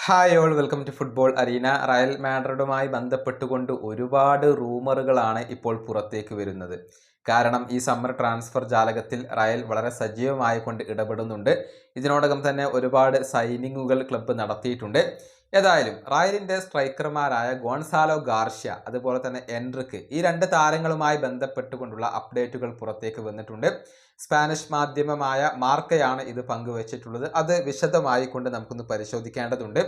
Hi all welcome to Football Arena. Real മാഡ്രിഡുമായി ബന്ധപ്പെട്ടുകൊണ്ട് ഒരുപാട് റൂമറുകളാണ് ഇപ്പോൾ പുറത്തേക്ക് വരുന്നത്. കാരണം ഈ സമ്മർ ട്രാൻസ്ഫർ ജാലകത്തിൽ റയൽ വളരെ സജീവമായി കൊണ്ട് ഇടപെടുന്നുണ്ട്. ഇതിനോടകം തന്നെ ഒരുപാട് സൈനിങ്ങുകൾ ക്ലബ്ബ് നടത്തിയിട്ടുണ്ട്. ഏതായാലും റയലിൻ്റെ സ്ട്രൈക്കർമാരായ ഗോൺസാലോ ഗാർഷ്യ അതുപോലെ തന്നെ എൻട്രിക്ക് ഈ രണ്ട് താരങ്ങളുമായി ബന്ധപ്പെട്ടുകൊണ്ടുള്ള അപ്ഡേറ്റുകൾ പുറത്തേക്ക് വന്നിട്ടുണ്ട്. സ്പാനിഷ് മാധ്യമമായ മാർക്കയാണ് ഇത് പങ്കുവച്ചിട്ടുള്ളത്. അത് വിശദമായി കൊണ്ട് നമുക്കൊന്ന് പരിശോധിക്കേണ്ടതുണ്ട്.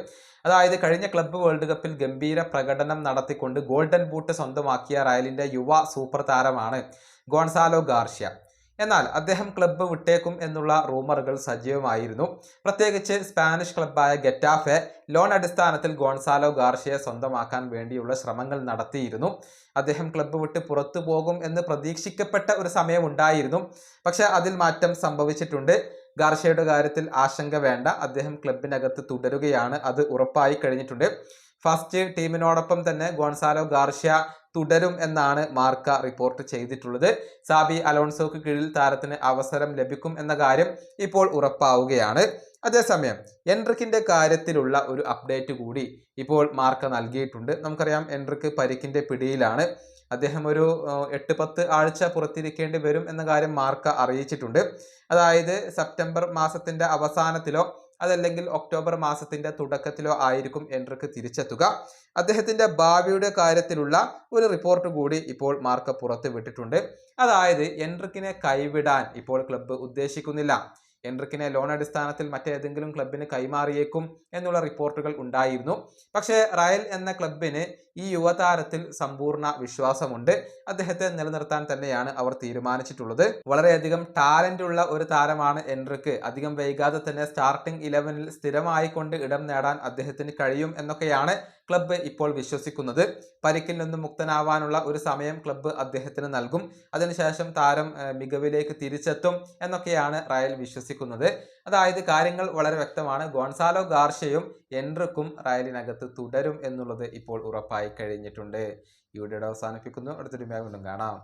അതായത് കഴിഞ്ഞ ക്ലബ്ബ് വേൾഡ് കപ്പിൽ ഗംഭീര പ്രകടനം നടത്തിക്കൊണ്ട് ഗോൾഡൻ ബൂട്ട് സ്വന്തമാക്കിയ റയലിൻ്റെ യുവ സൂപ്പർ താരമാണ് ഗോൺസാലോ ഗാർഷ്യ. എന്നാൽ അദ്ദേഹം ക്ലബ്ബ് വിട്ടേക്കും എന്നുള്ള റൂമറുകൾ സജീവമായിരുന്നു. പ്രത്യേകിച്ച് സ്പാനിഷ് ക്ലബ്ബായ ഗെറ്റാഫെ ലോൺ അടിസ്ഥാനത്തിൽ ഗോൺസാലോ ഗാർഷ്യയെ സ്വന്തമാക്കാൻ വേണ്ടിയുള്ള ശ്രമങ്ങൾ നടത്തിയിരുന്നു. അദ്ദേഹം ക്ലബ്ബ് വിട്ട് പുറത്തു പോകും എന്ന് പ്രതീക്ഷിക്കപ്പെട്ട ഒരു സമയം ഉണ്ടായിരുന്നു. പക്ഷെ അതിൽ മാറ്റം സംഭവിച്ചിട്ടുണ്ട്. ഗാർഷ്യയുടെ കാര്യത്തിൽ ആശങ്ക വേണ്ട, അദ്ദേഹം ക്ലബിനകത്ത് തുടരുകയാണ്, അത് ഉറപ്പായി കഴിഞ്ഞിട്ടുണ്ട്. ഫസ്റ്റ് ടീമിനോടൊപ്പം തന്നെ ഗോൺസാലോ ഗാർഷ്യ തുടരും എന്നാണ് മാർക്ക റിപ്പോർട്ട് ചെയ്തിട്ടുള്ളത്. സാബി അലോൺസോക്ക് കീഴിൽ താരത്തിന് അവസരം ലഭിക്കും എന്ന കാര്യം ഇപ്പോൾ ഉറപ്പാവുകയാണ്. അതേസമയം എൻട്രിക്കിന്റെ കാര്യത്തിലുള്ള ഒരു അപ്ഡേറ്റ് കൂടി ഇപ്പോൾ മാർക്ക നൽകിയിട്ടുണ്ട്. നമുക്കറിയാം എൻട്രിക്ക് പരിക്കിന്റെ പിടിയിലാണ്. അദ്ദേഹം ഒരു 8-10 ആഴ്ച പുറത്തിരിക്കേണ്ടി വരും എന്ന കാര്യം മാർക്ക അറിയിച്ചിട്ടുണ്ട്. അതായത് സെപ്റ്റംബർ മാസത്തിന്റെ അവസാനത്തിലോ അതല്ലെങ്കിൽ ഒക്ടോബർ മാസത്തിന്റെ തുടക്കത്തിലോ ആയിരിക്കും എൻട്രിക്ക് തിരിച്ചെത്തുക. അദ്ദേഹത്തിന്റെ ഭാവിയുടെ കാര്യത്തിലുള്ള ഒരു റിപ്പോർട്ട് കൂടി ഇപ്പോൾ മാർക്ക പുറത്ത് വിട്ടിട്ടുണ്ട്. അതായത് എൻട്രിക്കിനെ കൈവിടാൻ ഇപ്പോൾ ക്ലബ്ബ് ഉദ്ദേശിക്കുന്നില്ല. എൻട്രിക്കിനെ ലോൺ അടിസ്ഥാനത്തിൽ മറ്റേതെങ്കിലും ക്ലബിന് കൈമാറിയേക്കും എന്നുള്ള റിപ്പോർട്ടുകൾ ഉണ്ടായിരുന്നു. പക്ഷേ റയൽ എന്ന ക്ലബിന് ഈ യുവതാരത്തിൽ സമ്പൂർണ്ണ വിശ്വാസമുണ്ട്. അദ്ദേഹത്തെ നിലനിർത്താൻ തന്നെയാണ് അവർ തീരുമാനിച്ചിട്ടുള്ളത്. വളരെയധികം ടാലന്റ് ഉള്ള ഒരു താരമാണ് എൻട്രിക്ക്. അധികം വൈകാതെ തന്നെ സ്റ്റാർട്ടിംഗ് 11-ൽ സ്ഥിരമായി കൊണ്ട് ഇടം നേടാൻ അദ്ദേഹത്തിന് കഴിയും എന്നൊക്കെയാണ് ക്ലബ്ബ് ഇപ്പോൾ വിശ്വസിക്കുന്നത്. പരിക്കിൽ നിന്നും മുക്തനാവാനുള്ള ഒരു സമയം ക്ലബ്ബ് അദ്ദേഹത്തിന് നൽകും. അതിനുശേഷം താരം മികവിലേക്ക് തിരിച്ചെത്തും എന്നൊക്കെയാണ് റയൽ വിശ്വസിക്കുന്നത്. അതായത് കാര്യങ്ങൾ വളരെ വ്യക്തമാണ്. ഗോൺസാലോ ഗാർഷ്യയും എൻട്രിക്കും റയലിനകത്ത് തുടരും എന്നുള്ളത് ഇപ്പോൾ ഉറപ്പായി കഴിഞ്ഞിട്ടുണ്ട്. ഈ വീഡിയോ അവസാനിപ്പിക്കുന്നു. അടുത്തൊരു വീണ്ടും കാണാം.